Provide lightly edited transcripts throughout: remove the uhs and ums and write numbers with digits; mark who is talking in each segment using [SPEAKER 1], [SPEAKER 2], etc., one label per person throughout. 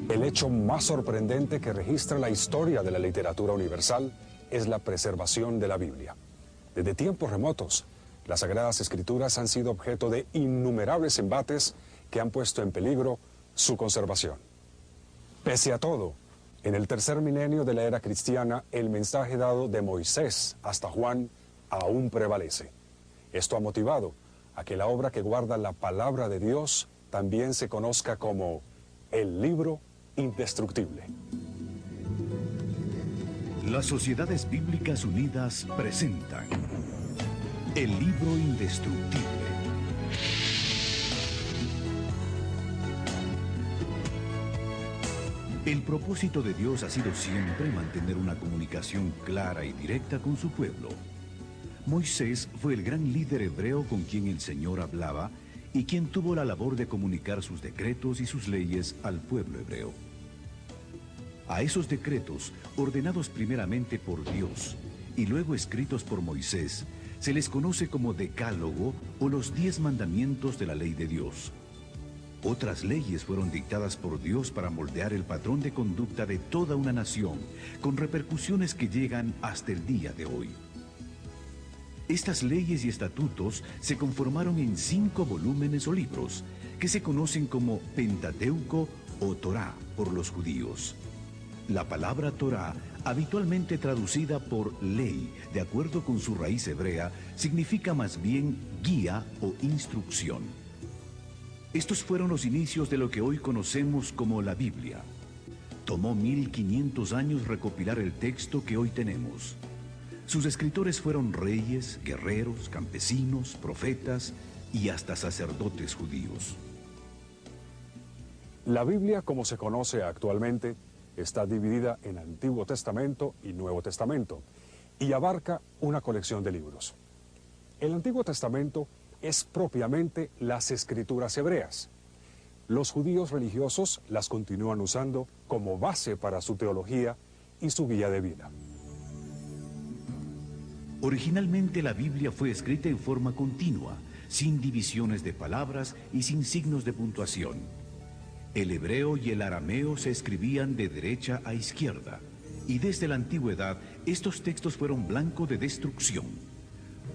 [SPEAKER 1] El hecho más sorprendente que registra la historia de la literatura universal es la preservación de la Biblia. Desde tiempos remotos, las Sagradas Escrituras han sido objeto de innumerables embates que han puesto en peligro su conservación. Pese a todo, en el tercer milenio de la era cristiana, el mensaje dado de Moisés hasta Juan aún prevalece. Esto ha motivado a que la obra que guarda la palabra de Dios también se conozca como el libro indestructible.
[SPEAKER 2] Las Sociedades Bíblicas Unidas presentan el libro indestructible. El propósito de Dios ha sido siempre mantener una comunicación clara y directa con su pueblo. Moisés fue el gran líder hebreo con quien el Señor hablaba y quien tuvo la labor de comunicar sus decretos y sus leyes al pueblo hebreo. A esos decretos, ordenados primeramente por Dios y luego escritos por Moisés, se les conoce como Decálogo o los 10 mandamientos de la ley de Dios. Otras leyes fueron dictadas por Dios para moldear el patrón de conducta de toda una nación, con repercusiones que llegan hasta el día de hoy. Estas leyes y estatutos se conformaron en 5 volúmenes o libros, que se conocen como Pentateuco o Torá por los judíos. La palabra Torá, habitualmente traducida por ley, de acuerdo con su raíz hebrea, significa más bien guía o instrucción. Estos fueron los inicios de lo que hoy conocemos como la Biblia. Tomó 1500 años recopilar el texto que hoy tenemos. Sus escritores fueron reyes, guerreros, campesinos, profetas y hasta sacerdotes judíos.
[SPEAKER 1] La Biblia, como se conoce actualmente, está dividida en Antiguo Testamento y Nuevo Testamento y abarca una colección de libros. El Antiguo Testamento es propiamente las escrituras hebreas. Los judíos religiosos las continúan usando como base para su teología y su guía de vida.
[SPEAKER 2] Originalmente la Biblia fue escrita en forma continua, sin divisiones de palabras y sin signos de puntuación. El hebreo y el arameo se escribían de derecha a izquierda, y desde la antigüedad estos textos fueron blanco de destrucción.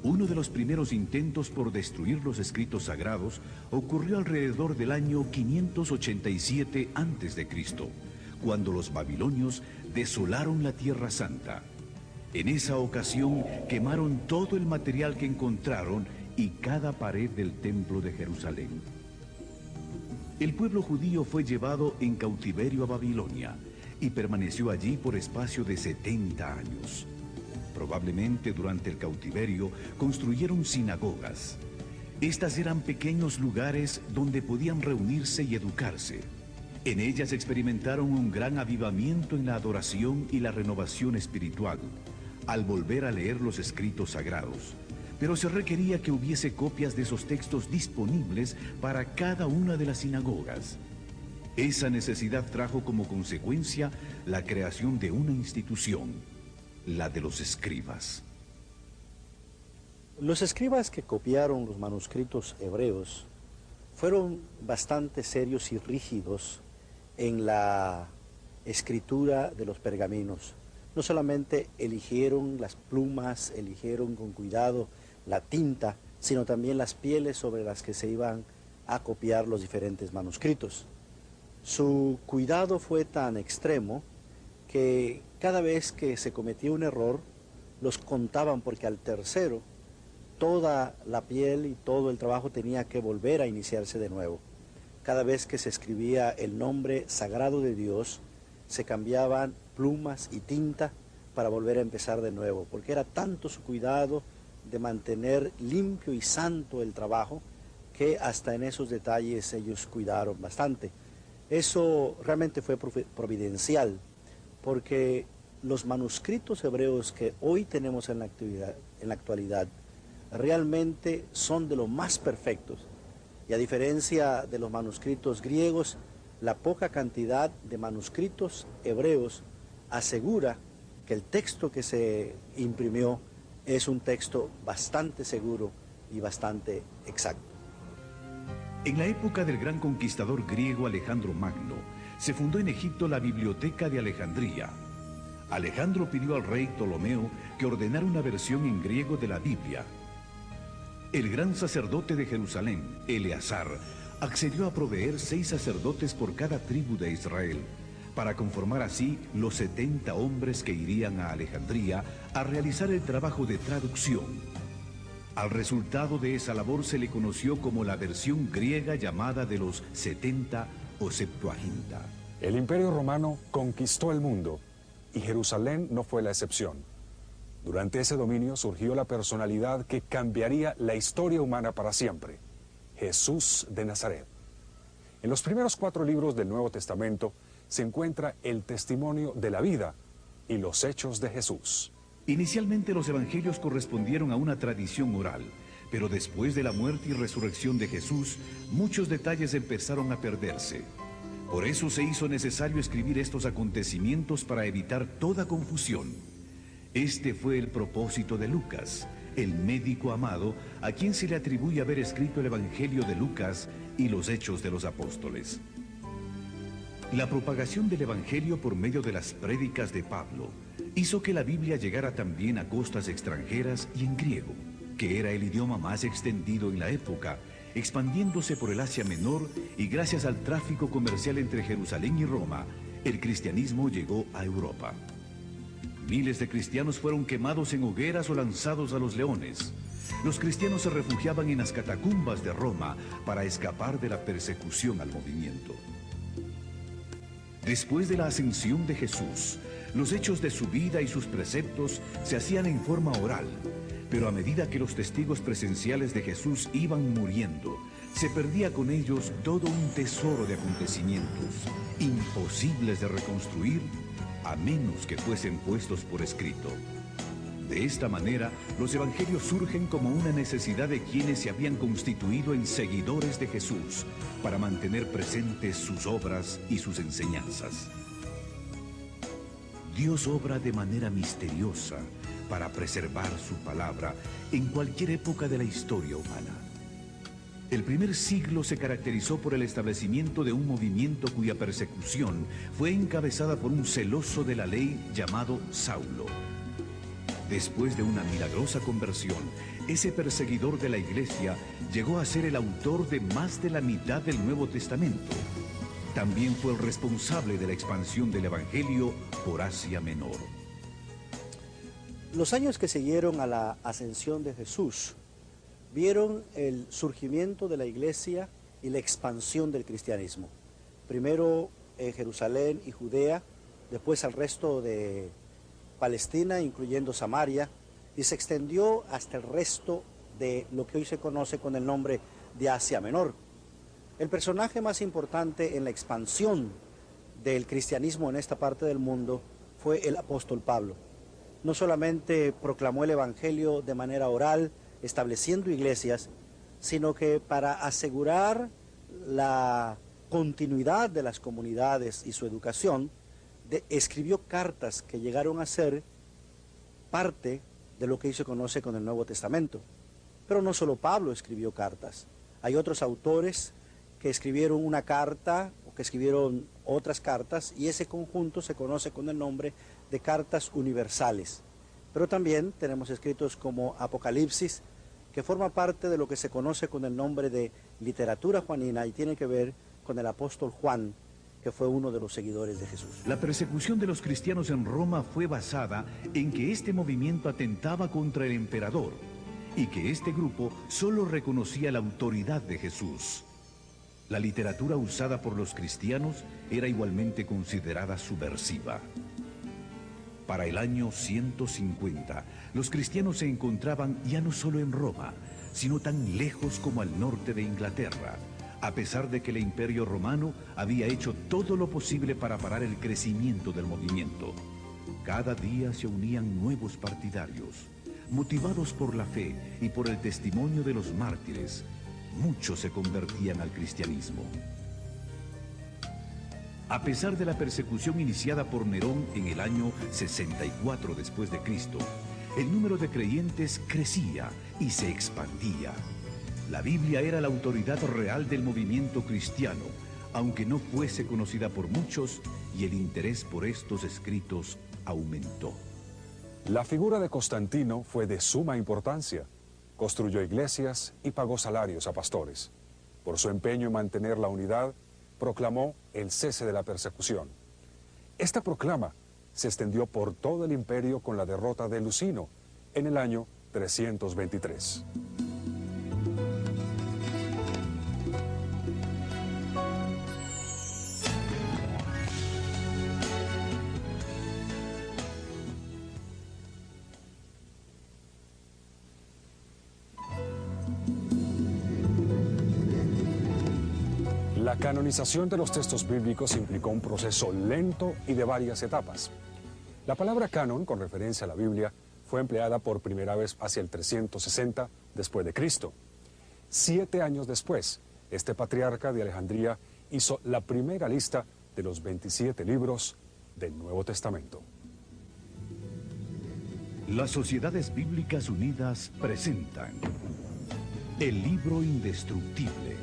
[SPEAKER 2] Uno de los primeros intentos por destruir los escritos sagrados ocurrió alrededor del año 587 a.C., cuando los babilonios desolaron la Tierra Santa. En esa ocasión quemaron todo el material que encontraron y cada pared del templo de Jerusalén. El pueblo judío fue llevado en cautiverio a Babilonia y permaneció allí por espacio de 70 años. Probablemente durante el cautiverio construyeron sinagogas. Estas eran pequeños lugares donde podían reunirse y educarse. En ellas experimentaron un gran avivamiento en la adoración y la renovación espiritual, al volver a leer los escritos sagrados. Pero se requería que hubiese copias de esos textos disponibles para cada una de las sinagogas. Esa necesidad trajo como consecuencia la creación de una institución, la de los escribas.
[SPEAKER 3] Los escribas que copiaron los manuscritos hebreos fueron bastante serios y rígidos en la escritura de los pergaminos. No solamente eligieron las plumas, eligieron con cuidado la tinta, sino también las pieles sobre las que se iban a copiar los diferentes manuscritos. Su cuidado fue tan extremo que cada vez que se cometía un error, los contaban, porque al tercero toda la piel y todo el trabajo tenía que volver a iniciarse de nuevo. Cada vez que se escribía el nombre sagrado de Dios, se cambiaban plumas y tinta para volver a empezar de nuevo, porque era tanto su cuidado de mantener limpio y santo el trabajo, que hasta en esos detalles ellos cuidaron bastante. Eso realmente fue providencial, porque los manuscritos hebreos que hoy tenemos en la actualidad realmente son de los más perfectos, y a diferencia de los manuscritos griegos, la poca cantidad de manuscritos hebreos asegura que el texto que se imprimió es un texto bastante seguro y bastante exacto.
[SPEAKER 2] En la época del gran conquistador griego Alejandro Magno, se fundó en Egipto la Biblioteca de Alejandría. Alejandro pidió al rey Ptolomeo que ordenara una versión en griego de la Biblia. El gran sacerdote de Jerusalén, Eleazar, accedió a proveer 6 sacerdotes por cada tribu de Israel, para conformar así los 70 hombres que irían a Alejandría a realizar el trabajo de traducción. Al resultado de esa labor se le conoció como la versión griega llamada de los 70 o Septuaginta.
[SPEAKER 1] El Imperio Romano conquistó el mundo y Jerusalén no fue la excepción. Durante ese dominio surgió la personalidad que cambiaría la historia humana para siempre: Jesús de Nazaret. En los primeros 4 libros del Nuevo Testamento se encuentra el testimonio de la vida y los hechos de Jesús.
[SPEAKER 2] Inicialmente los evangelios correspondieron a una tradición oral, pero después de la muerte y resurrección de Jesús, muchos detalles empezaron a perderse. Por eso se hizo necesario escribir estos acontecimientos para evitar toda confusión. Este fue el propósito de Lucas, el médico amado, a quien se le atribuye haber escrito el Evangelio de Lucas y los Hechos de los Apóstoles. La propagación del Evangelio por medio de las prédicas de Pablo hizo que la Biblia llegara también a costas extranjeras y en griego, que era el idioma más extendido en la época, expandiéndose por el Asia Menor, y gracias al tráfico comercial entre Jerusalén y Roma, el cristianismo llegó a Europa. Miles de cristianos fueron quemados en hogueras o lanzados a los leones. Los cristianos se refugiaban en las catacumbas de Roma para escapar de la persecución al movimiento. Después de la ascensión de Jesús, los hechos de su vida y sus preceptos se hacían en forma oral, pero a medida que los testigos presenciales de Jesús iban muriendo, se perdía con ellos todo un tesoro de acontecimientos, imposibles de reconstruir, a menos que fuesen puestos por escrito. De esta manera, los evangelios surgen como una necesidad de quienes se habían constituido en seguidores de Jesús, para mantener presentes sus obras y sus enseñanzas. Dios obra de manera misteriosa para preservar su palabra en cualquier época de la historia humana. El primer siglo se caracterizó por el establecimiento de un movimiento cuya persecución fue encabezada por un celoso de la ley llamado Saulo. Después de una milagrosa conversión, ese perseguidor de la iglesia llegó a ser el autor de más de la mitad del Nuevo Testamento. También fue el responsable de la expansión del Evangelio por Asia Menor.
[SPEAKER 3] Los años que siguieron a la ascensión de Jesús vieron el surgimiento de la iglesia y la expansión del cristianismo. Primero en Jerusalén y Judea, después al resto de Palestina, incluyendo Samaria, y se extendió hasta el resto de lo que hoy se conoce con el nombre de Asia Menor. El personaje más importante en la expansión del cristianismo en esta parte del mundo fue el apóstol Pablo. No solamente proclamó el evangelio de manera oral, estableciendo iglesias, sino que para asegurar la continuidad de las comunidades y su educación, escribió cartas que llegaron a ser parte de lo que hoy se conoce con el Nuevo Testamento. Pero no solo Pablo escribió cartas, hay otros autores que escribieron una carta o que escribieron otras cartas, y ese conjunto se conoce con el nombre de cartas universales. Pero también tenemos escritos como Apocalipsis, que forma parte de lo que se conoce con el nombre de literatura juanina y tiene que ver con el apóstol Juan, que fue uno de los seguidores de Jesús.
[SPEAKER 2] La persecución de los cristianos en Roma fue basada en que este movimiento atentaba contra el emperador y que este grupo solo reconocía la autoridad de Jesús. La literatura usada por los cristianos era igualmente considerada subversiva. Para el año 150, los cristianos se encontraban ya no solo en Roma, sino tan lejos como al norte de Inglaterra, a pesar de que el Imperio Romano había hecho todo lo posible para parar el crecimiento del movimiento. Cada día se unían nuevos partidarios. Motivados por la fe y por el testimonio de los mártires, muchos se convertían al cristianismo. A pesar de la persecución iniciada por Nerón en el año 64 después de Cristo, el número de creyentes crecía y se expandía. La Biblia era la autoridad real del movimiento cristiano, aunque no fuese conocida por muchos, y el interés por estos escritos aumentó.
[SPEAKER 1] La figura de Constantino fue de suma importancia. Construyó iglesias y pagó salarios a pastores. Por su empeño en mantener la unidad, proclamó el cese de la persecución. Esta proclama se extendió por todo el imperio con la derrota de Lucino en el año 323. La canonización de los textos bíblicos implicó un proceso lento y de varias etapas. La palabra canon, con referencia a la Biblia, fue empleada por primera vez hacia el 360 después de Cristo. 7 años después, este patriarca de Alejandría hizo la primera lista de los 27 libros del Nuevo Testamento.
[SPEAKER 2] Las Sociedades Bíblicas Unidas presentan el libro indestructible.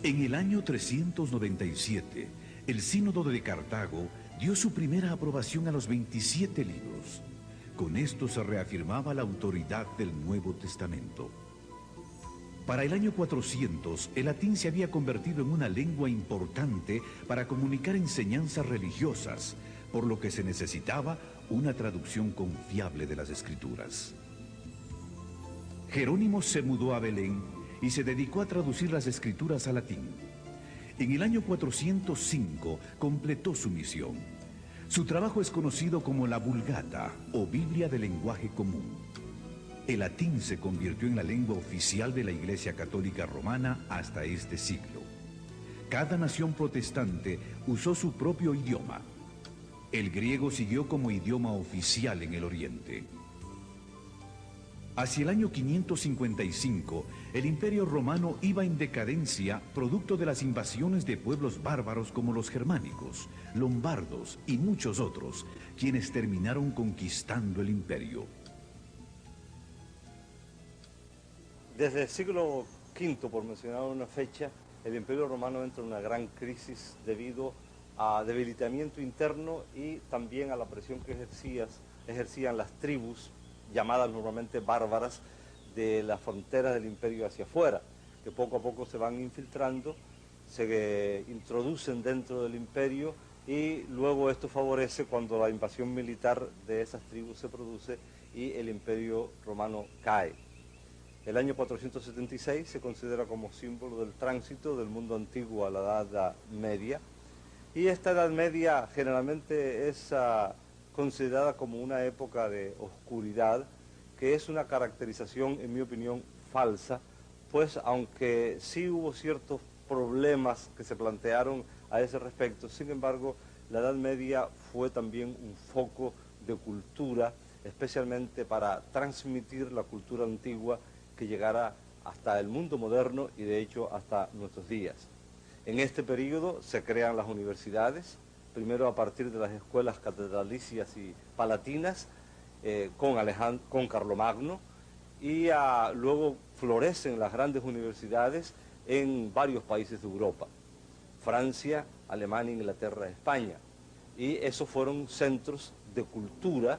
[SPEAKER 2] En el año 397, el Sínodo de Cartago dio su primera aprobación a los 27 libros. Con esto se reafirmaba la autoridad del Nuevo Testamento. Para el año 400, el latín se había convertido en una lengua importante para comunicar enseñanzas religiosas, por lo que se necesitaba una traducción confiable de las Escrituras. Jerónimo se mudó a Belén y se dedicó a traducir las Escrituras al latín. En el año 405 completó su misión. Su trabajo es conocido como la Vulgata, o Biblia de lenguaje común. El latín se convirtió en la lengua oficial de la Iglesia Católica Romana hasta este siglo. Cada nación protestante usó su propio idioma. El griego siguió como idioma oficial en el Oriente. Hacia el año 555, el Imperio Romano iba en decadencia producto de las invasiones de pueblos bárbaros como los germánicos, lombardos y muchos otros, quienes terminaron conquistando el imperio.
[SPEAKER 4] Desde el siglo V, por mencionar una fecha, el Imperio Romano entra en una gran crisis debido a debilitamiento interno y también a la presión que ejercían las tribus llamadas normalmente bárbaras de las fronteras del imperio hacia afuera, que poco a poco se van infiltrando, se introducen dentro del imperio y luego esto favorece cuando la invasión militar de esas tribus se produce y el Imperio Romano cae. El año 476 se considera como símbolo del tránsito del mundo antiguo a la Edad Media, y esta Edad Media generalmente es considerada como una época de oscuridad, que es una caracterización, en mi opinión, falsa, pues aunque sí hubo ciertos problemas que se plantearon a ese respecto, sin embargo, la Edad Media fue también un foco de cultura, especialmente para transmitir la cultura antigua que llegara hasta el mundo moderno y de hecho hasta nuestros días. En este periodo se crean las universidades, primero a partir de las escuelas catedralicias y palatinas, con Carlomagno, y luego florecen las grandes universidades en varios países de Europa, Francia, Alemania, Inglaterra, España, y esos fueron centros de cultura.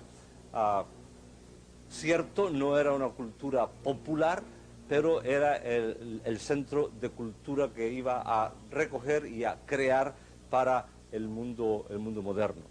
[SPEAKER 4] Cierto, no era una cultura popular, pero era el centro de cultura que iba a recoger y a crear para el mundo moderno.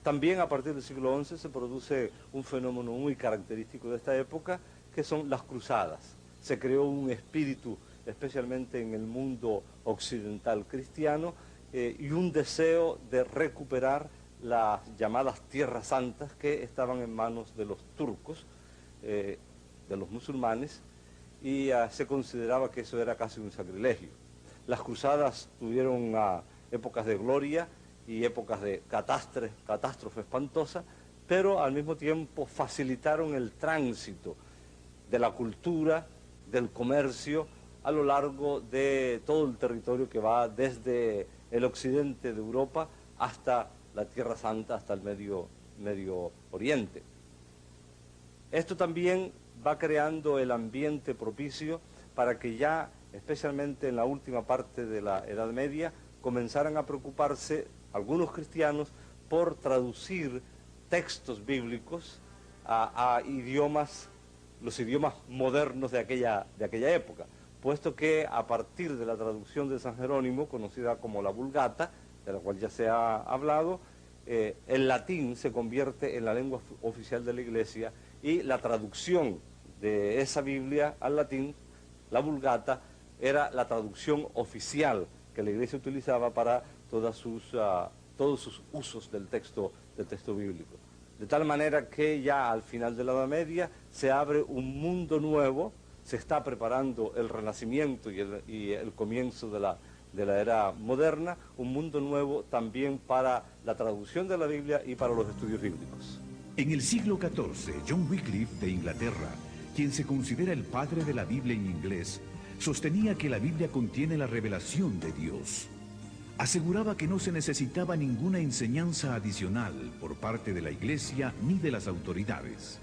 [SPEAKER 4] También a partir del siglo XI se produce un fenómeno muy característico de esta época, que son las cruzadas. Se creó un espíritu, especialmente en el mundo occidental cristiano, y un deseo de recuperar las llamadas tierras santas que estaban en manos de los turcos, de los musulmanes, y se consideraba que eso era casi un sacrilegio. Las cruzadas tuvieron épocas de gloria y épocas de catástrofe espantosa, pero al mismo tiempo facilitaron el tránsito de la cultura, del comercio, a lo largo de todo el territorio que va desde el occidente de Europa hasta la Tierra Santa, hasta el Medio Oriente. Esto también va creando el ambiente propicio para que ya, especialmente en la última parte de la Edad Media, comenzaran a preocuparse algunos cristianos por traducir textos bíblicos a idiomas, los idiomas modernos de aquella época, puesto que a partir de la traducción de San Jerónimo, conocida como la Vulgata, de la cual ya se ha hablado, el latín se convierte en la lengua oficial de la Iglesia, y la traducción de esa Biblia al latín, la Vulgata, era la traducción oficial que la Iglesia utilizaba para todos sus usos del texto bíblico. De tal manera que ya al final de la Edad Media se abre un mundo nuevo, se está preparando el Renacimiento y el comienzo de la era moderna, un mundo nuevo también para la traducción de la Biblia y para los estudios bíblicos.
[SPEAKER 2] En el siglo XIV, John Wycliffe de Inglaterra, quien se considera el padre de la Biblia en inglés, sostenía que la Biblia contiene la revelación de Dios. Aseguraba que no se necesitaba ninguna enseñanza adicional por parte de la Iglesia ni de las autoridades.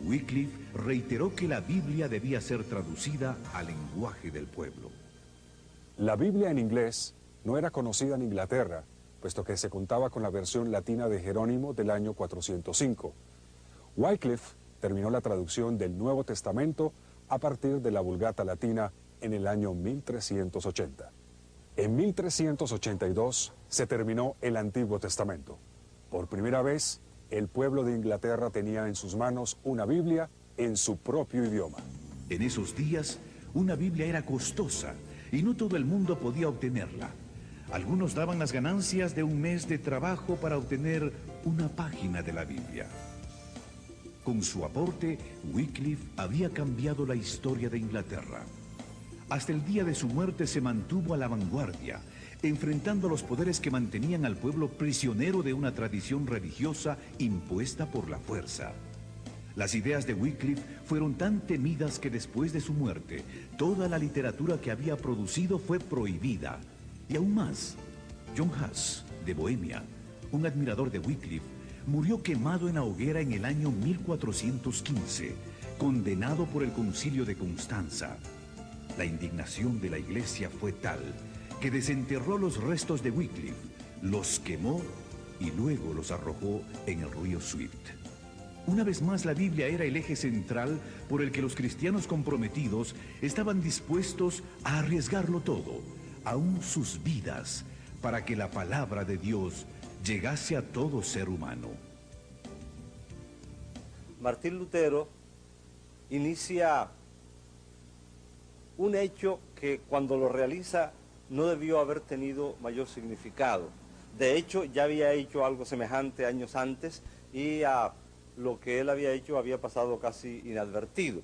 [SPEAKER 2] Wycliffe reiteró que la Biblia debía ser traducida al lenguaje del pueblo.
[SPEAKER 1] La Biblia en inglés no era conocida en Inglaterra, puesto que se contaba con la versión latina de Jerónimo del año 405. Wycliffe terminó la traducción del Nuevo Testamento a partir de la Vulgata latina en el año 1380. En 1382 se terminó el Antiguo Testamento. Por primera vez, el pueblo de Inglaterra tenía en sus manos una Biblia en su propio idioma.
[SPEAKER 2] En esos días, una Biblia era costosa y no todo el mundo podía obtenerla. Algunos daban las ganancias de un mes de trabajo para obtener una página de la Biblia. Con su aporte, Wycliffe había cambiado la historia de Inglaterra. Hasta el día de su muerte se mantuvo a la vanguardia, enfrentando a los poderes que mantenían al pueblo prisionero de una tradición religiosa impuesta por la fuerza. Las ideas de Wycliffe fueron tan temidas que después de su muerte, toda la literatura que había producido fue prohibida. Y aún más, John Huss, de Bohemia, un admirador de Wycliffe, murió quemado en la hoguera en el año 1415, condenado por el Concilio de Constanza. La indignación de la Iglesia fue tal que desenterró los restos de Wycliffe, los quemó y luego los arrojó en el río Swift. Una vez más, la Biblia era el eje central por el que los cristianos comprometidos estaban dispuestos a arriesgarlo todo, aún sus vidas, para que la palabra de Dios llegase a todo ser humano.
[SPEAKER 4] Martín Lutero inicia un hecho que cuando lo realiza no debió haber tenido mayor significado. De hecho, ya había hecho algo semejante años antes y lo que él había hecho había pasado casi inadvertido.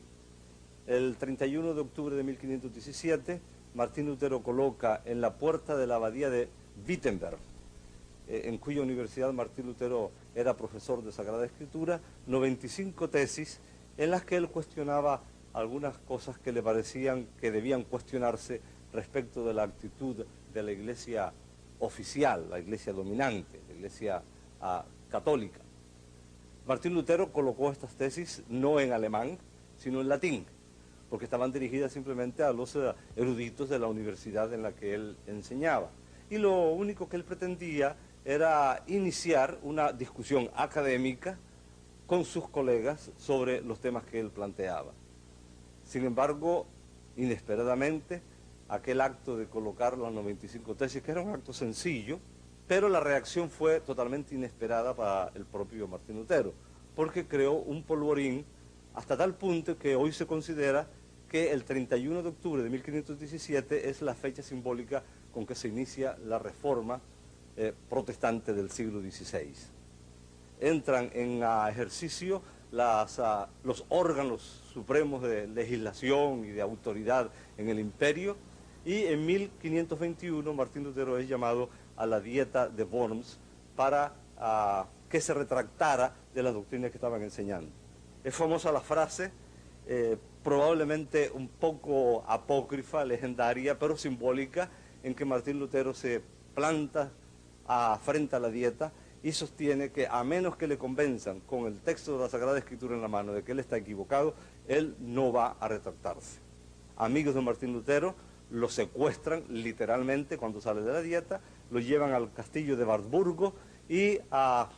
[SPEAKER 4] El 31 de octubre de 1517, Martín Lutero coloca en la puerta de la abadía de Wittenberg, en cuya universidad Martín Lutero era profesor de Sagrada Escritura, 95 tesis en las que él cuestionaba algunas cosas que le parecían que debían cuestionarse respecto de la actitud de la Iglesia oficial, la Iglesia dominante, la Iglesia católica. Martín Lutero colocó estas tesis no en alemán, sino en latín, porque estaban dirigidas simplemente a los eruditos de la universidad en la que él enseñaba. Y lo único que él pretendía era iniciar una discusión académica con sus colegas sobre los temas que él planteaba. Sin embargo, inesperadamente, aquel acto de colocar las 95 tesis, que era un acto sencillo, pero la reacción fue totalmente inesperada para el propio Martín Lutero, porque creó un polvorín hasta tal punto que hoy se considera que el 31 de octubre de 1517 es la fecha simbólica con que se inicia la reforma protestante del siglo XVI. Entran en ejercicio los órganos supremos de legislación y de autoridad en el imperio, y en 1521 Martín Lutero es llamado a la Dieta de Worms para que se retractara de las doctrinas que estaban enseñando. Es famosa la frase, probablemente un poco apócrifa, legendaria, pero simbólica, en que Martín Lutero se planta frente a la Dieta y sostiene que a menos que le convenzan con el texto de la Sagrada Escritura en la mano de que él está equivocado, él no va a retractarse. Amigos de Martín Lutero lo secuestran literalmente cuando sale de la dieta, lo llevan al castillo de Wartburgo y a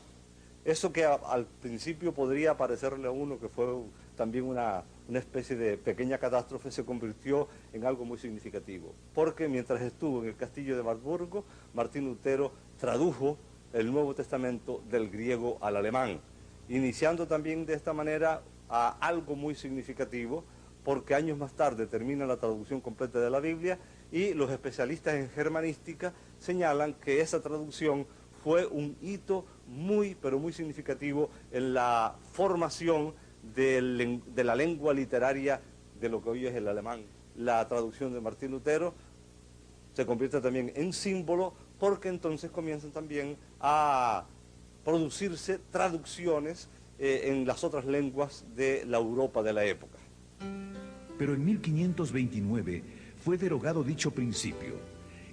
[SPEAKER 4] eso que al principio podría parecerle a uno que fue también una especie de pequeña catástrofe, se convirtió en algo muy significativo. Porque mientras estuvo en el castillo de Wartburgo, Martín Lutero tradujo el Nuevo Testamento del griego al alemán, iniciando también de esta manera a algo muy significativo, porque años más tarde termina la traducción completa de la Biblia y los especialistas en germanística señalan que esa traducción fue un hito muy, pero muy significativo en la formación de la lengua literaria de lo que hoy es el alemán. La traducción de Martín Lutero se convierte también en símbolo porque entonces comienzan también a producirse traducciones en las otras lenguas de la Europa de la época.
[SPEAKER 2] Pero en 1529 fue derogado dicho principio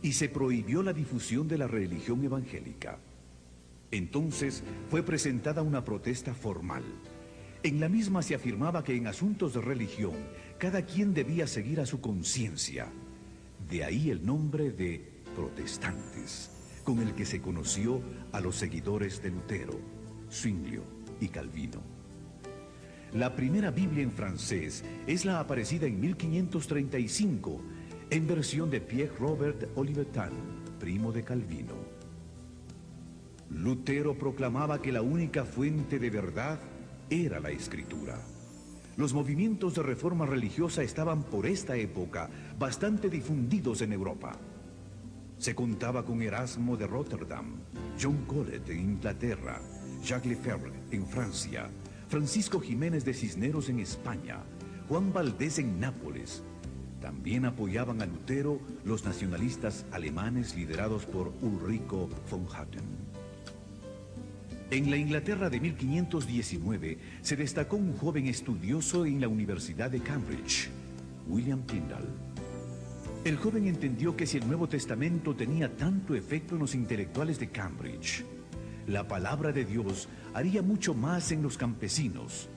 [SPEAKER 2] y se prohibió la difusión de la religión evangélica. Entonces fue presentada una protesta formal. En la misma se afirmaba que en asuntos de religión cada quien debía seguir a su conciencia. De ahí el nombre de protestantes, con el que se conoció a los seguidores de Lutero, Zwinglio y Calvino. La primera Biblia en francés es la aparecida en 1535, en versión de Pierre Robert Olivetan, primo de Calvino. Lutero proclamaba que la única fuente de verdad era la Escritura. Los movimientos de reforma religiosa estaban por esta época bastante difundidos en Europa. Se contaba con Erasmo de Rotterdam, John Colet en Inglaterra, Jacques Lefebvre en Francia, Francisco Jiménez de Cisneros en España, Juan Valdés en Nápoles. También apoyaban a Lutero los nacionalistas alemanes liderados por Ulrico von Hutten. En la Inglaterra de 1519 se destacó un joven estudioso en la Universidad de Cambridge, William Tyndale. El joven entendió que si el Nuevo Testamento tenía tanto efecto en los intelectuales de Cambridge, la palabra de Dios haría mucho más en los campesinos.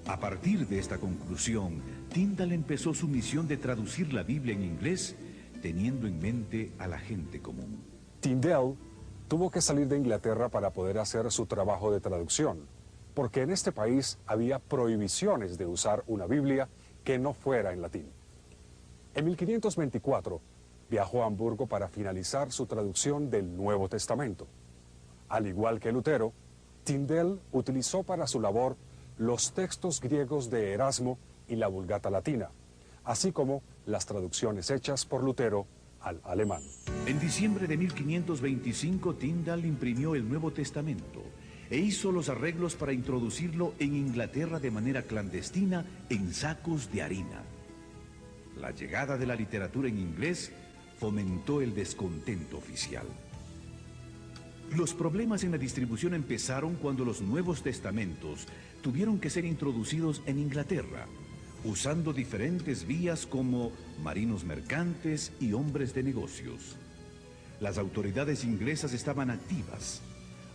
[SPEAKER 2] A partir de esta conclusión, Tyndale empezó su misión de traducir la Biblia en inglés, teniendo en mente a la gente común.
[SPEAKER 1] Tyndale tuvo que salir de Inglaterra para poder hacer su trabajo de traducción, porque en este país había prohibiciones de usar una Biblia que no fuera en latín. En 1524 viajó a Hamburgo para finalizar su traducción del Nuevo Testamento. Al igual que Lutero, Tyndale utilizó para su labor los textos griegos de Erasmo y la Vulgata latina, así como las traducciones hechas por Lutero al alemán.
[SPEAKER 2] En diciembre de 1525, Tyndale imprimió el Nuevo Testamento e hizo los arreglos para introducirlo en Inglaterra de manera clandestina en sacos de harina. La llegada de la literatura en inglés fomentó el descontento oficial. Los problemas en la distribución empezaron cuando los Nuevos Testamentos tuvieron que ser introducidos en Inglaterra, usando diferentes vías como marinos mercantes y hombres de negocios. Las autoridades inglesas estaban activas.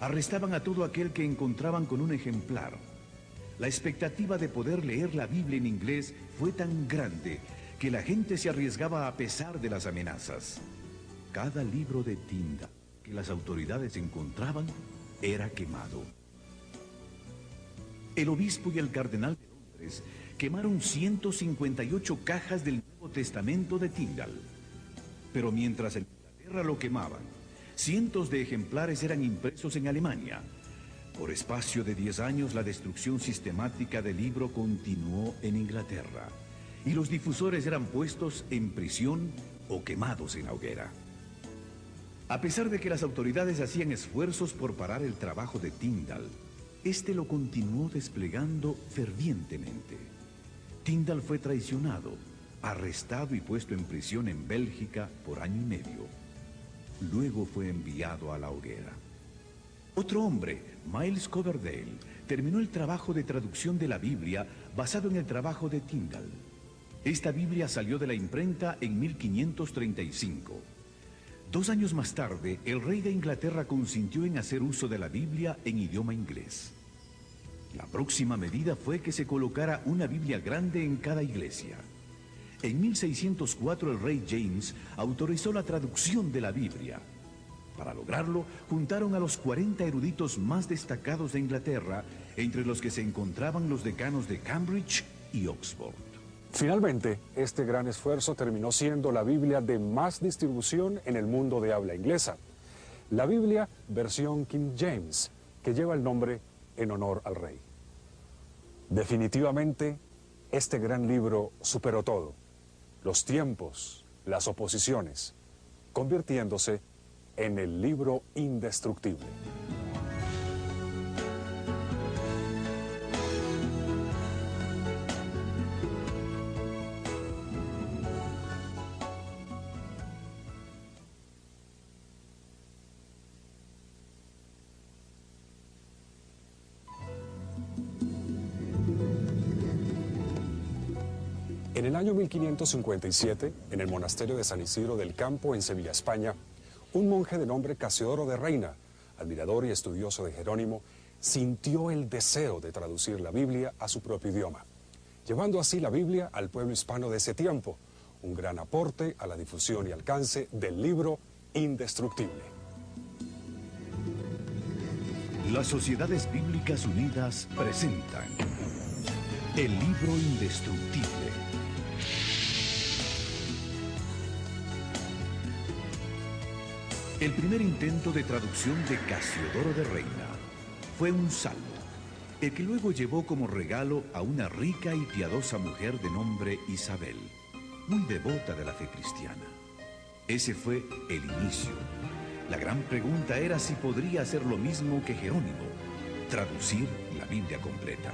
[SPEAKER 2] Arrestaban a todo aquel que encontraban con un ejemplar. La expectativa de poder leer la Biblia en inglés fue tan grande que la gente se arriesgaba a pesar de las amenazas. Cada libro de Tyndale que las autoridades encontraban era quemado. El obispo y el cardenal de Londres quemaron 158 cajas del Nuevo Testamento de Tyndale. Pero mientras en Inglaterra lo quemaban, cientos de ejemplares eran impresos en Alemania. Por espacio de 10 años, la destrucción sistemática del libro continuó en Inglaterra, y los difusores eran puestos en prisión o quemados en la hoguera. A pesar de que las autoridades hacían esfuerzos por parar el trabajo de Tyndale, este lo continuó desplegando fervientemente. Tyndale fue traicionado, arrestado y puesto en prisión en Bélgica por año y medio. Luego fue enviado a la hoguera. Otro hombre, Miles Coverdale, terminó el trabajo de traducción de la Biblia basado en el trabajo de Tyndale. Esta Biblia salió de la imprenta en 1535. 2 años más tarde, el rey de Inglaterra consintió en hacer uso de la Biblia en idioma inglés. La próxima medida fue que se colocara una Biblia grande en cada iglesia. En 1604 el rey James autorizó la traducción de la Biblia. Para lograrlo, juntaron a los 40 eruditos más destacados de Inglaterra, entre los que se encontraban los decanos de Cambridge y Oxford.
[SPEAKER 1] Finalmente, este gran esfuerzo terminó siendo la Biblia de más distribución en el mundo de habla inglesa. La Biblia versión King James, que lleva el nombre en honor al rey. Definitivamente, este gran libro superó todo, los tiempos, las oposiciones, convirtiéndose en el libro indestructible. En el año 1557, en el monasterio de San Isidro del Campo, en Sevilla, España, un monje de nombre Casiodoro de Reina, admirador y estudioso de Jerónimo, sintió el deseo de traducir la Biblia a su propio idioma, llevando así la Biblia al pueblo hispano de ese tiempo, un gran aporte a la difusión y alcance del libro indestructible.
[SPEAKER 2] Las Sociedades Bíblicas Unidas presentan el libro indestructible. El primer intento de traducción de Casiodoro de Reina fue un salmo, el que luego llevó como regalo a una rica y piadosa mujer de nombre Isabel, muy devota de la fe cristiana. Ese fue el inicio. La gran pregunta era si podría hacer lo mismo que Jerónimo, traducir la Biblia completa.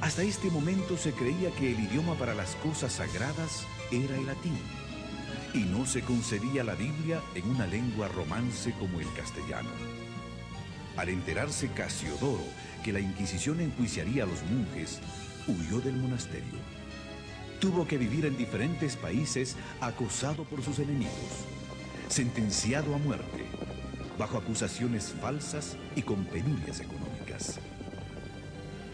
[SPEAKER 2] Hasta este momento se creía que el idioma para las cosas sagradas era el latín, y no se concebía la Biblia en una lengua romance como el castellano. Al enterarse Casiodoro que la Inquisición enjuiciaría a los monjes, huyó del monasterio. Tuvo que vivir en diferentes países acosado por sus enemigos, sentenciado a muerte, bajo acusaciones falsas y con penurias económicas.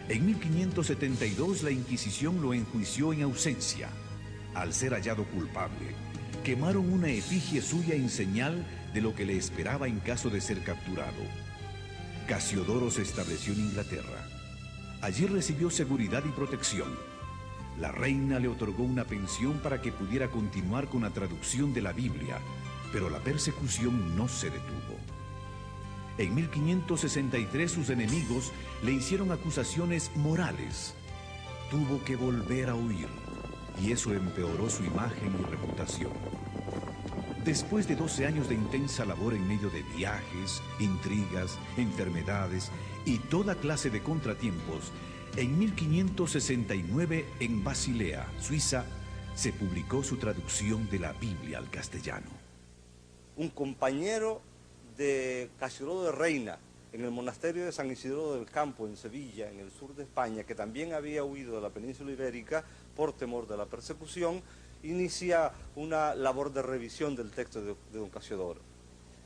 [SPEAKER 2] En 1572 la Inquisición lo enjuició en ausencia. Al ser hallado culpable, quemaron una efigie suya en señal de lo que le esperaba en caso de ser capturado. Casiodoro se estableció en Inglaterra. Allí recibió seguridad y protección. La reina le otorgó una pensión para que pudiera continuar con la traducción de la Biblia, pero la persecución no se detuvo. En 1563 sus enemigos le hicieron acusaciones morales. Tuvo que volver a huir, y eso empeoró su imagen y reputación. Después de 12 años de intensa labor en medio de viajes, intrigas, enfermedades y toda clase de contratiempos, en 1569 en Basilea, Suiza, se publicó su traducción de la Biblia al castellano.
[SPEAKER 4] Un compañero de Casiodoro de Reina en el monasterio de San Isidro del Campo, en Sevilla, en el sur de España, que también había huido de la península ibérica por temor de la persecución, inicia una labor de revisión del texto de don Casiodoro.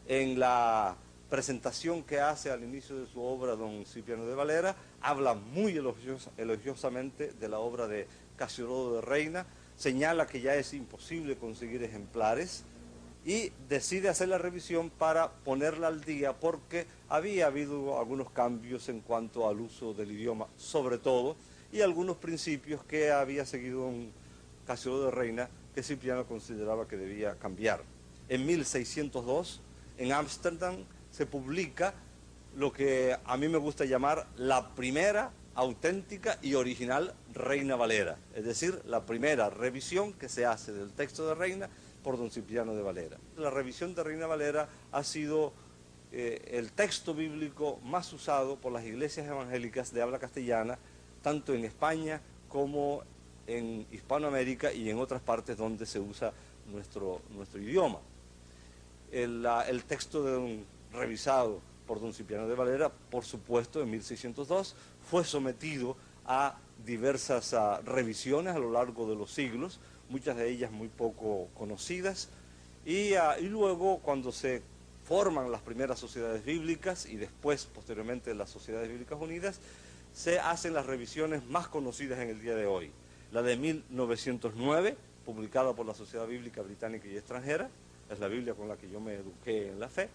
[SPEAKER 4] En la presentación que hace al inicio de su obra don Cipriano de Valera, habla muy elogiosamente de la obra de Casiodoro de Reina, señala que ya es imposible conseguir ejemplares y decide hacer la revisión para ponerla al día porque había habido algunos cambios en cuanto al uso del idioma, sobre todo, y algunos principios que había seguido un Casiodoro de Reina que Cipriano consideraba que debía cambiar. En 1602, en Ámsterdam, se publica lo que a mí me gusta llamar la primera auténtica y original Reina Valera, es decir, la primera revisión que se hace del texto de Reina por don Cipriano de Valera. La revisión de Reina Valera ha sido el texto bíblico más usado por las iglesias evangélicas de habla castellana, tanto en España como en Hispanoamérica y en otras partes donde se usa nuestro idioma. El texto revisado por don Cipriano de Valera, por supuesto, en 1602, fue sometido a diversas revisiones a lo largo de los siglos, muchas de ellas muy poco conocidas, y luego cuando se forman las primeras sociedades bíblicas y después, posteriormente, las Sociedades Bíblicas Unidas, se hacen las revisiones más conocidas en el día de hoy. La de 1909, publicada por la Sociedad Bíblica Británica y Extranjera, es la Biblia con la que yo me eduqué en la fe.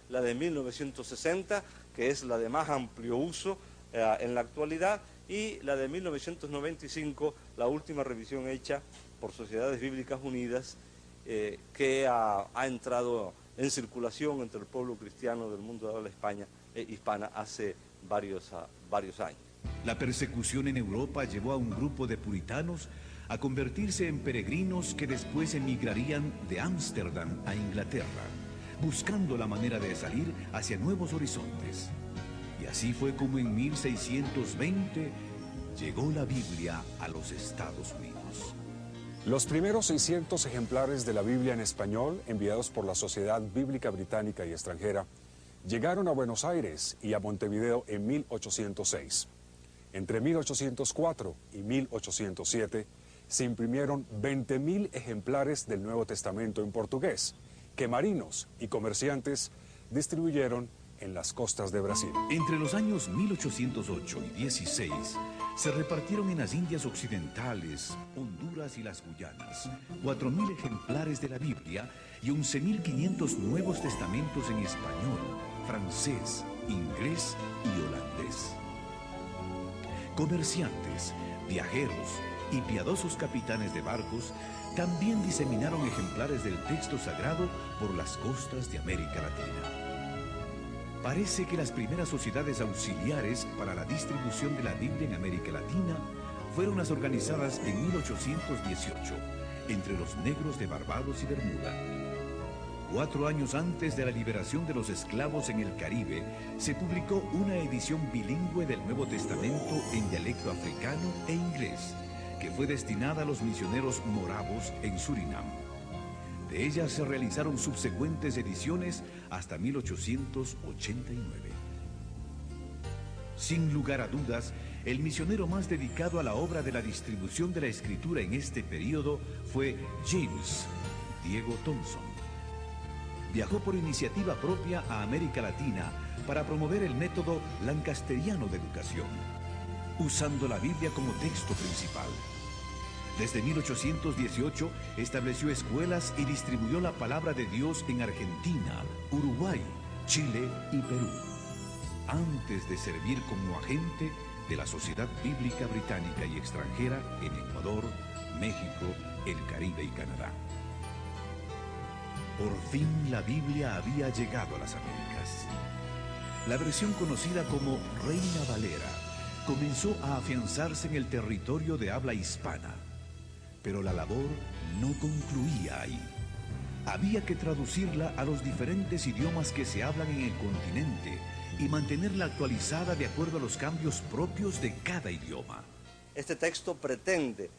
[SPEAKER 4] La de 1960, que es la de más amplio uso en la actualidad, y la de 1995, la última revisión hecha por Sociedades Bíblicas Unidas, que ha entrado en circulación entre el pueblo cristiano del mundo de habla hispana hace varios años.
[SPEAKER 2] La persecución en Europa llevó a un grupo de puritanos a convertirse en peregrinos que después emigrarían de Ámsterdam a Inglaterra, buscando la manera de salir hacia nuevos horizontes. Y así fue como en 1620 llegó la Biblia a los Estados Unidos.
[SPEAKER 1] Los primeros 600 ejemplares de la Biblia en español, enviados por la Sociedad Bíblica Británica y Extranjera, llegaron a Buenos Aires y a Montevideo en 1806. Entre 1804 y 1807 se imprimieron 20.000 ejemplares del Nuevo Testamento en portugués, que marinos y comerciantes distribuyeron en las costas de Brasil.
[SPEAKER 2] Entre los años 1808 y 16 se repartieron en las Indias Occidentales, Honduras y las Guyanas 4.000 ejemplares de la Biblia y 11.500 Nuevos Testamentos en español, francés, inglés y holandés. Comerciantes, viajeros y piadosos capitanes de barcos también diseminaron ejemplares del texto sagrado por las costas de América Latina. Parece que las primeras sociedades auxiliares para la distribución de la Biblia en América Latina fueron las organizadas en 1818 entre los negros de Barbados y Bermuda. 4 años antes de la liberación de los esclavos en el Caribe, se publicó una edición bilingüe del Nuevo Testamento en dialecto africano e inglés, que fue destinada a los misioneros moravos en Surinam. De ella se realizaron subsecuentes ediciones hasta 1889. Sin lugar a dudas, el misionero más dedicado a la obra de la distribución de la escritura en este periodo fue James Diego Thompson. Viajó por iniciativa propia a América Latina para promover el método lancasteriano de educación, usando la Biblia como texto principal. Desde 1818 estableció escuelas y distribuyó la palabra de Dios en Argentina, Uruguay, Chile y Perú, antes de servir como agente de la Sociedad Bíblica Británica y Extranjera en Ecuador, México, el Caribe y Canadá. Por fin la Biblia había llegado a las Américas. La versión conocida como Reina Valera comenzó a afianzarse en el territorio de habla hispana. Pero la labor no concluía ahí. Había que traducirla a los diferentes idiomas que se hablan en el continente y mantenerla actualizada de acuerdo a los cambios propios de cada idioma.
[SPEAKER 4] Este texto pretende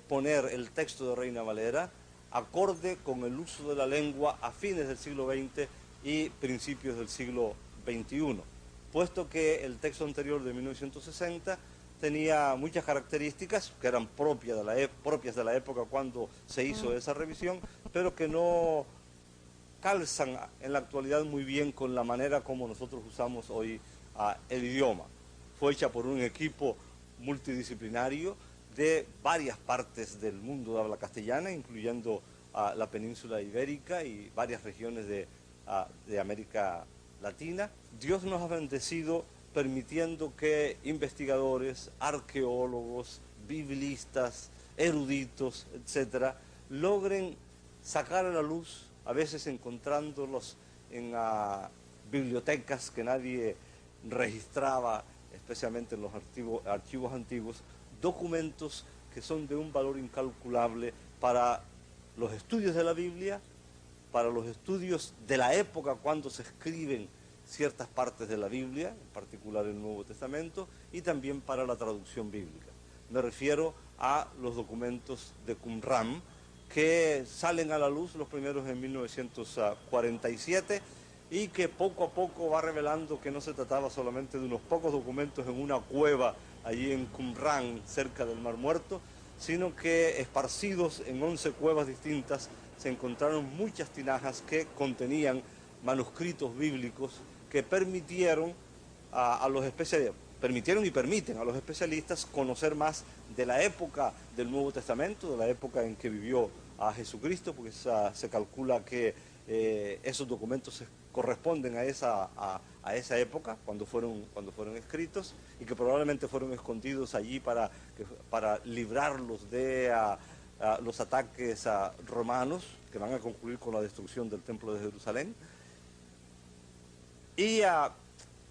[SPEAKER 4] poner el texto de Reina Valera acorde con el uso de la lengua a fines del siglo XX y principios del siglo XXI, puesto que el texto anterior de 1960 tenía muchas características que eran propias de la época cuando se hizo esa revisión, pero que no calzan en la actualidad muy bien con la manera como nosotros usamos hoy el idioma. Fue hecha por un equipo multidisciplinario de varias partes del mundo de habla castellana, incluyendo la península ibérica y varias regiones de América Latina. Dios nos ha bendecido permitiendo que investigadores, arqueólogos, biblistas, eruditos, etcétera, logren sacar a la luz, a veces encontrándolos en bibliotecas que nadie registraba, especialmente en los archivos antiguos, documentos que son de un valor incalculable para los estudios de la Biblia, para los estudios de la época cuando se escriben ciertas partes de la Biblia, en particular el Nuevo Testamento, y también para la traducción bíblica. Me refiero a los documentos de Qumran, que salen a la luz los primeros en 1947 y que poco a poco va revelando que no se trataba solamente de unos pocos documentos en una cueva allí en Qumran, cerca del Mar Muerto, sino que esparcidos en 11 cuevas distintas se encontraron muchas tinajas que contenían manuscritos bíblicos que permitieron a los especialistas, permitieron y permiten a los especialistas conocer más de la época del Nuevo Testamento, de la época en que vivió a Jesucristo, porque se calcula que esos documentos corresponden a esa época, cuando fueron escritos, y que probablemente fueron escondidos allí para librarlos de los ataques romanos, que van a concluir con la destrucción del Templo de Jerusalén. Y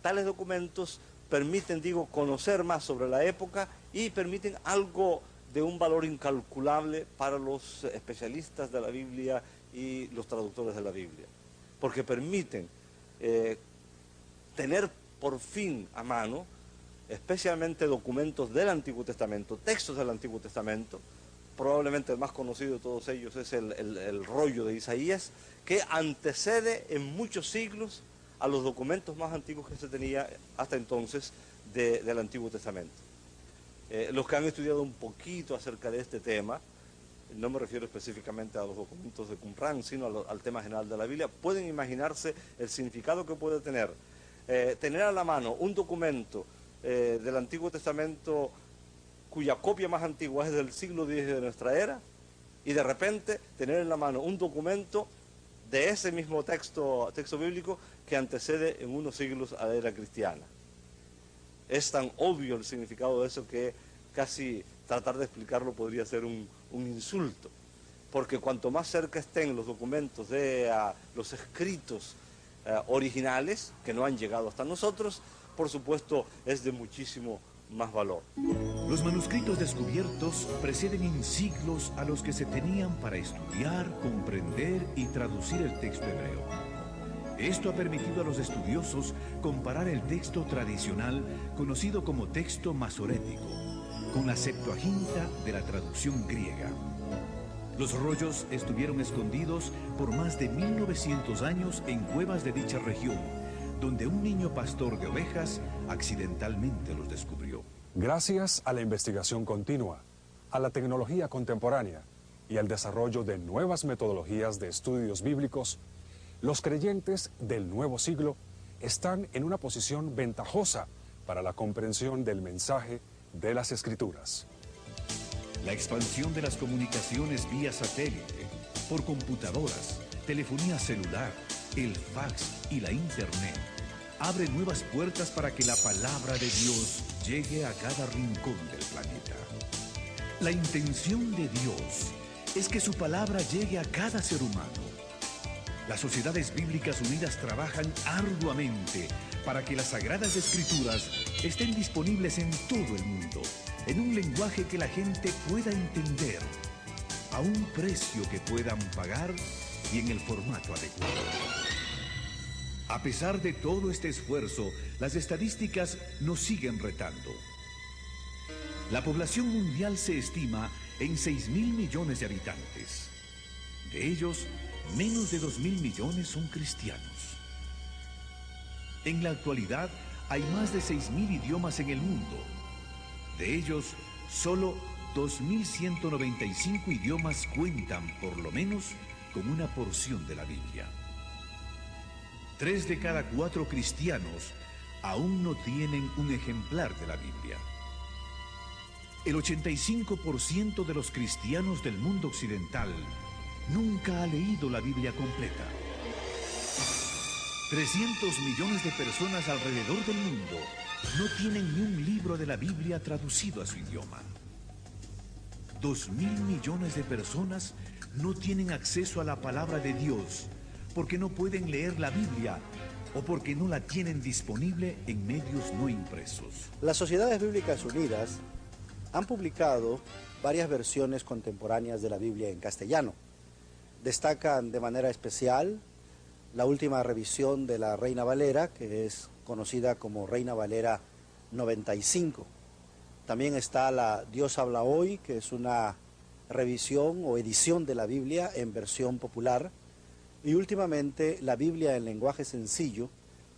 [SPEAKER 4] tales documentos permiten, conocer más sobre la época y permiten algo de un valor incalculable para los especialistas de la Biblia y los traductores de la Biblia, porque permiten tener por fin a mano, especialmente documentos del Antiguo Testamento, textos del Antiguo Testamento. Probablemente el más conocido de todos ellos es el rollo de Isaías, que antecede en muchos siglos a los documentos más antiguos que se tenía hasta entonces del Antiguo Testamento. Los que han estudiado un poquito acerca de este tema, no me refiero específicamente a los documentos de Qumran, sino al tema general de la Biblia, pueden imaginarse el significado que puede tener a la mano un documento del Antiguo Testamento cuya copia más antigua es del siglo X de nuestra era, y de repente tener en la mano un documento de ese mismo texto bíblico que antecede en unos siglos a la era cristiana. Es tan obvio el significado de eso que casi tratar de explicarlo podría ser un insulto, porque cuanto más cerca estén los documentos de los escritos originales, que no han llegado hasta nosotros, por supuesto es de muchísimo más valor.
[SPEAKER 2] Los manuscritos descubiertos preceden en siglos a los que se tenían para estudiar, comprender y traducir el texto hebreo. Esto ha permitido a los estudiosos comparar el texto tradicional, conocido como texto masorético, con la Septuaginta de la traducción griega. Los rollos estuvieron escondidos por más de 1900 años en cuevas de dicha región, donde un niño pastor de ovejas accidentalmente los descubrió.
[SPEAKER 1] Gracias a la investigación continua, a la tecnología contemporánea y al desarrollo de nuevas metodologías de estudios bíblicos, los creyentes del nuevo siglo están en una posición ventajosa para la comprensión del mensaje de las Escrituras.
[SPEAKER 2] La expansión de las comunicaciones vía satélite, por computadoras, telefonía celular, el fax y la internet abre nuevas puertas para que la palabra de Dios llegue a cada rincón del planeta. La intención de Dios es que su palabra llegue a cada ser humano. Las Sociedades Bíblicas Unidas trabajan arduamente para que las Sagradas Escrituras estén disponibles en todo el mundo, en un lenguaje que la gente pueda entender, a un precio que puedan pagar y en el formato adecuado. A pesar de todo este esfuerzo, las estadísticas nos siguen retando. La población mundial se estima en 6.000 millones de habitantes. De ellos, menos de 2.000 millones son cristianos. En la actualidad, hay más de 6.000 idiomas en el mundo. De ellos, solo 2.195 idiomas cuentan, por lo menos, con una porción de la Biblia. 3 de cada 4 cristianos aún no tienen un ejemplar de la Biblia. El 85% de los cristianos del mundo occidental nunca ha leído la Biblia completa. 300 millones de personas alrededor del mundo no tienen ni un libro de la Biblia traducido a su idioma. 2.000 millones de personas no tienen acceso a la palabra de Dios porque no pueden leer la Biblia o porque no la tienen disponible en medios no impresos.
[SPEAKER 3] Las Sociedades Bíblicas Unidas han publicado varias versiones contemporáneas de la Biblia en castellano. Destacan de manera especial la última revisión de la Reina Valera, que es conocida como Reina Valera 95. También está la Dios habla hoy, que es una revisión o edición de la Biblia en versión popular. Y últimamente la Biblia en lenguaje sencillo,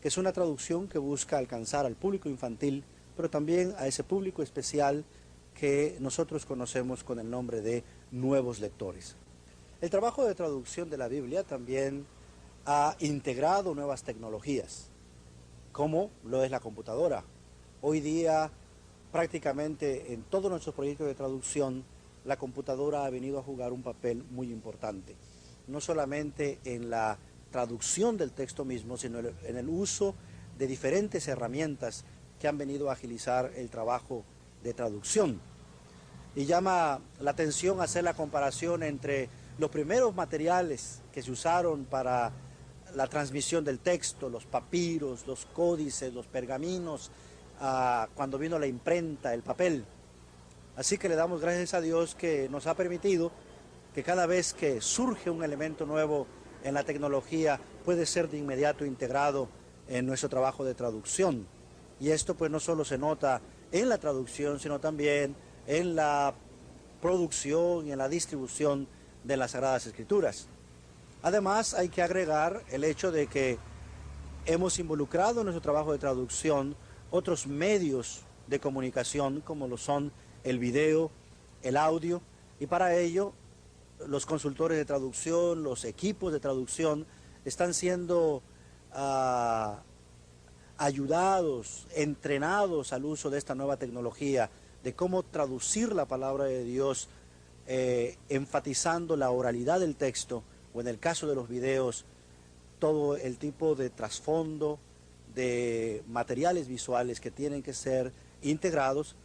[SPEAKER 3] que es una traducción que busca alcanzar al público infantil, pero también a ese público especial que nosotros conocemos con el nombre de nuevos lectores. El trabajo de traducción de la Biblia también ha integrado nuevas tecnologías, como lo es la computadora. Hoy día, prácticamente en todos nuestros proyectos de traducción, la computadora ha venido a jugar un papel muy importante, no solamente en la traducción del texto mismo, sino en el uso de diferentes herramientas que han venido a agilizar el trabajo de traducción. Y llama la atención hacer la comparación entre los primeros materiales que se usaron para la transmisión del texto, los papiros, los códices, los pergaminos, cuando vino la imprenta, el papel. Así que le damos gracias a Dios que nos ha permitido que cada vez que surge un elemento nuevo en la tecnología puede ser de inmediato integrado en nuestro trabajo de traducción. Y esto pues no solo se nota en la traducción, sino también en la producción y en la distribución de las Sagradas Escrituras. Además hay que agregar el hecho de que hemos involucrado en nuestro trabajo de traducción otros medios de comunicación como lo son el video, el audio, y para ello los consultores de traducción, los equipos de traducción están siendo ayudados, entrenados al uso de esta nueva tecnología, de cómo traducir la palabra de Dios, enfatizando la oralidad del texto, o en el caso de los videos, todo el tipo de trasfondo, de materiales visuales que tienen que ser integrados,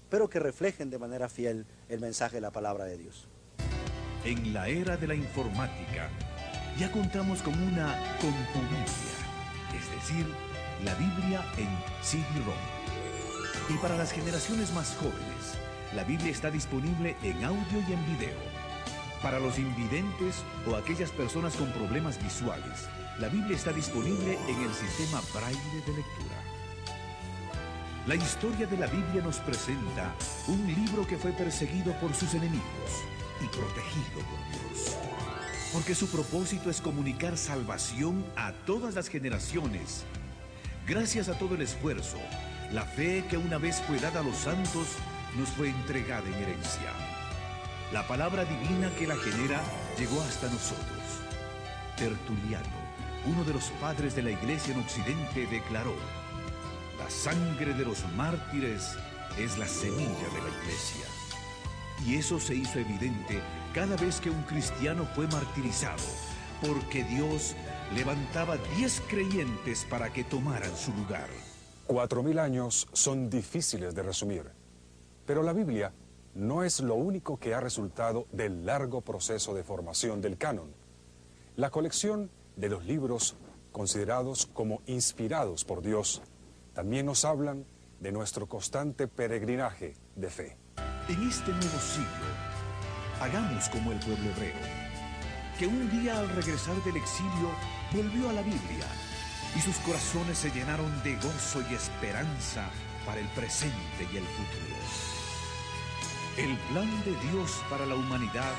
[SPEAKER 3] pero que reflejen de manera fiel el mensaje de la palabra de Dios.
[SPEAKER 2] En la era de la informática, ya contamos con una compubiblia, es decir, la Biblia en CD-ROM. Y para las generaciones más jóvenes, la Biblia está disponible en audio y en video. Para los invidentes o aquellas personas con problemas visuales, la Biblia está disponible en el sistema Braille de lectura. La historia de la Biblia nos presenta un libro que fue perseguido por sus enemigos y protegido por Dios. Porque su propósito es comunicar salvación a todas las generaciones. Gracias a todo el esfuerzo, la fe que una vez fue dada a los santos nos fue entregada en herencia. La palabra divina que la genera llegó hasta nosotros. Tertuliano, uno de los padres de la Iglesia en Occidente, declaró: la sangre de los mártires es la semilla de la Iglesia. Y eso se hizo evidente cada vez que un cristiano fue martirizado, porque Dios levantaba 10 creyentes para que tomaran su lugar.
[SPEAKER 1] 4000 años son difíciles de resumir, pero la Biblia no es lo único que ha resultado del largo proceso de formación del canon. La colección de los libros considerados como inspirados por Dios también nos hablan de nuestro constante peregrinaje de fe.
[SPEAKER 2] En este nuevo siglo, hagamos como el pueblo hebreo, que un día al regresar del exilio volvió a la Biblia y sus corazones se llenaron de gozo y esperanza para el presente y el futuro. El plan de Dios para la humanidad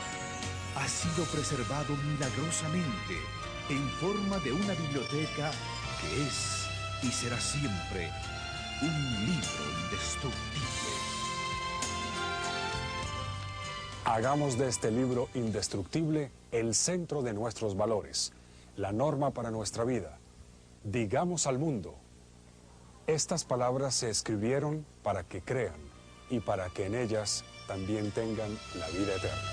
[SPEAKER 2] ha sido preservado milagrosamente en forma de una biblioteca que es y será siempre un libro indestructible.
[SPEAKER 1] Hagamos de este libro indestructible el centro de nuestros valores, la norma para nuestra vida. Digamos al mundo: estas palabras se escribieron para que crean y para que en ellas también tengan la vida eterna.